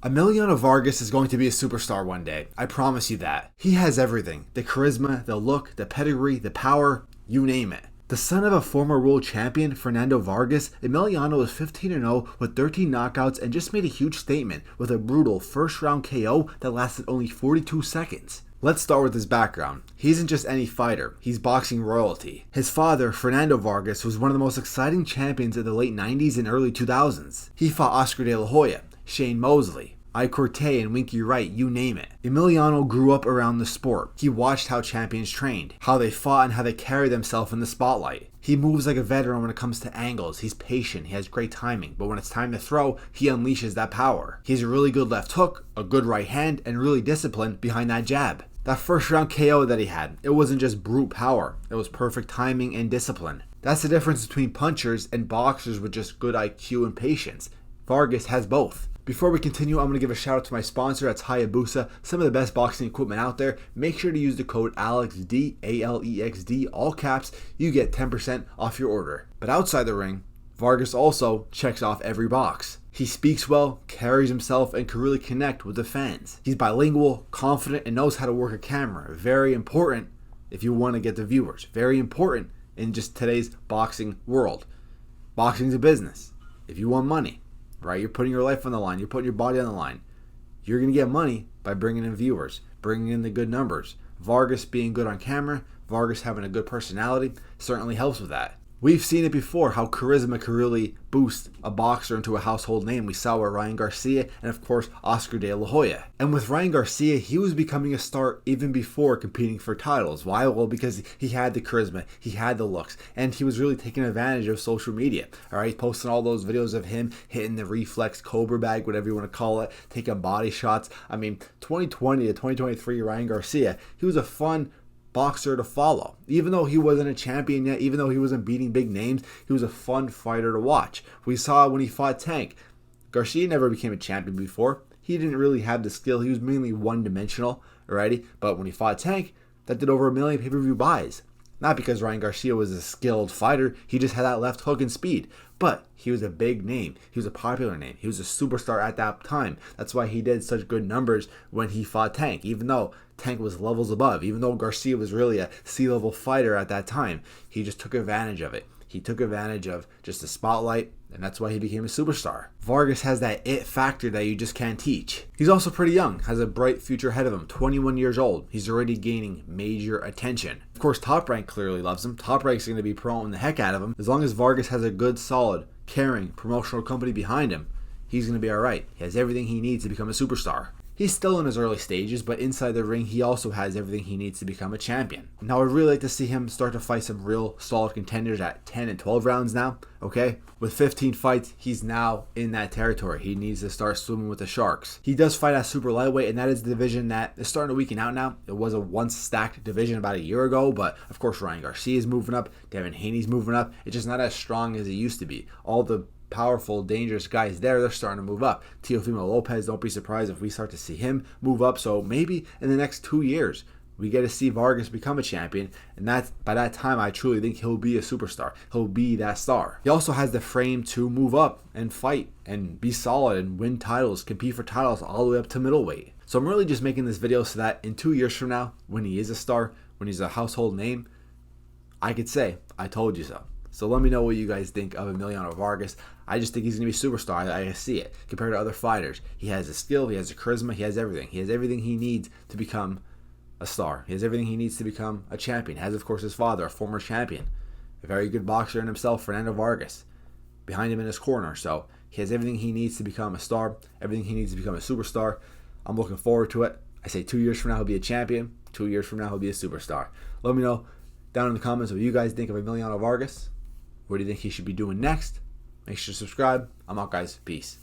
Emiliano Vargas is going to be a superstar one day. I promise you that. He has everything. The charisma, the look, the pedigree, the power, you name it. The son of a former world champion, Fernando Vargas, Emiliano was 15-0 with 13 knockouts and just made a huge statement with a brutal first-round KO that lasted only 42 seconds. Let's start with his background. He isn't just any fighter, he's boxing royalty. His father, Fernando Vargas, was one of the most exciting champions of the late 90s and early 2000s. He fought Oscar de la Hoya, Shane Mosley, Corte and Winky Wright, you name it. Emiliano grew up around the sport. He watched how champions trained, how they fought and how they carried themselves in the spotlight. He moves like a veteran when it comes to angles. He's patient, he has great timing, but when it's time to throw, he unleashes that power. He has a really good left hook, a good right hand, and really disciplined behind that jab. That first round KO that he had, it wasn't just brute power, it was perfect timing and discipline. That's the difference between punchers and boxers with just good IQ and patience. Vargas has both. Before we continue, I'm going to give a shout out to my sponsor, that's Hayabusa, some of the best boxing equipment out there. Make sure to use the code ALEXD, ALEXD, all caps, you get 10% off your order. But outside the ring, Vargas also checks off every box. He speaks well, carries himself, and can really connect with the fans. He's bilingual, confident, and knows how to work a camera. Very important if you want to get the viewers. Very important in just today's boxing world. Boxing's a business. If you want money, right? You're putting your life on the line. You're putting your body on the line. You're going to get money by bringing in viewers, bringing in the good numbers. Vargas being good on camera, Vargas having a good personality certainly helps with that. We've seen it before, how charisma can really boost a boxer into a household name. We saw with Ryan Garcia and, of course, Oscar de la Hoya. And with Ryan Garcia, he was becoming a star even before competing for titles. Why? Well, because he had the charisma, he had the looks, and he was really taking advantage of social media. All right, posting all those videos of him hitting the reflex cobra bag, whatever you want to call it, taking body shots. I mean, 2020 to 2023, Ryan Garcia, he was a fun boxer to follow. Even though he wasn't a champion yet, even though he wasn't beating big names, he was a fun fighter to watch. We saw when he fought Tank. Garcia never became a champion before. He didn't really have the skill. He was mainly one-dimensional, alrighty? But when he fought Tank, that did over 1 million pay-per-view buys. Not because Ryan Garcia was a skilled fighter, he just had that left hook and speed. But he was a big name. He was a popular name. He was a superstar at that time. That's why he did such good numbers when he fought Tank, even though Tank was levels above. Even though Garcia was really a C-level fighter at that time, he just took advantage of it. He took advantage of just the spotlight, and that's why he became a superstar. Vargas has that it factor that you just can't teach. He's also pretty young, has a bright future ahead of him, 21 years old. He's already gaining major attention. Of course, Top Rank clearly loves him. Top Rank's going to be promoting the heck out of him. As long as Vargas has a good, solid, caring, promotional company behind him, he's going to be alright. He has everything he needs to become a superstar. He's still in his early stages, but inside the ring, he also has everything he needs to become a champion. Now, I'd really like to see him start to fight some real solid contenders at 10 and 12 rounds now, okay? With 15 fights, he's now in that territory. He needs to start swimming with the sharks. He does fight at super lightweight, and that is the division that is starting to weaken out now. It was a once stacked division about a year ago, but of course, Ryan Garcia is moving up, Devin Haney's moving up. It's just not as strong as it used to be. All the powerful, dangerous guys there, they're starting to move up. Teofimo Lopez, don't be surprised if we start to see him move up. So maybe in the next 2 years, we get to see Vargas become a champion, and by that time, I truly think he'll be a superstar. He'll be that star. He also has the frame to move up and fight and be solid and win titles, compete for titles all the way up to middleweight. So I'm really just making this video so that in 2 years from now, when he is a star, when he's a household name, I could say, I told you so. So let me know what you guys think of Emiliano Vargas. I just think he's going to be a superstar. I see it. Compared to other fighters, he has the skill, he has the charisma, he has everything. He has everything he needs to become a star. He has everything he needs to become a champion. He has, of course, his father, a former champion, a very good boxer in himself, Fernando Vargas, behind him in his corner. So he has everything he needs to become a star, everything he needs to become a superstar. I'm looking forward to it. I say 2 years from now, he'll be a champion. 2 years from now, he'll be a superstar. Let me know down in the comments what you guys think of Emiliano Vargas. What do you think he should be doing next? Make sure to subscribe. I'm out, guys. Peace.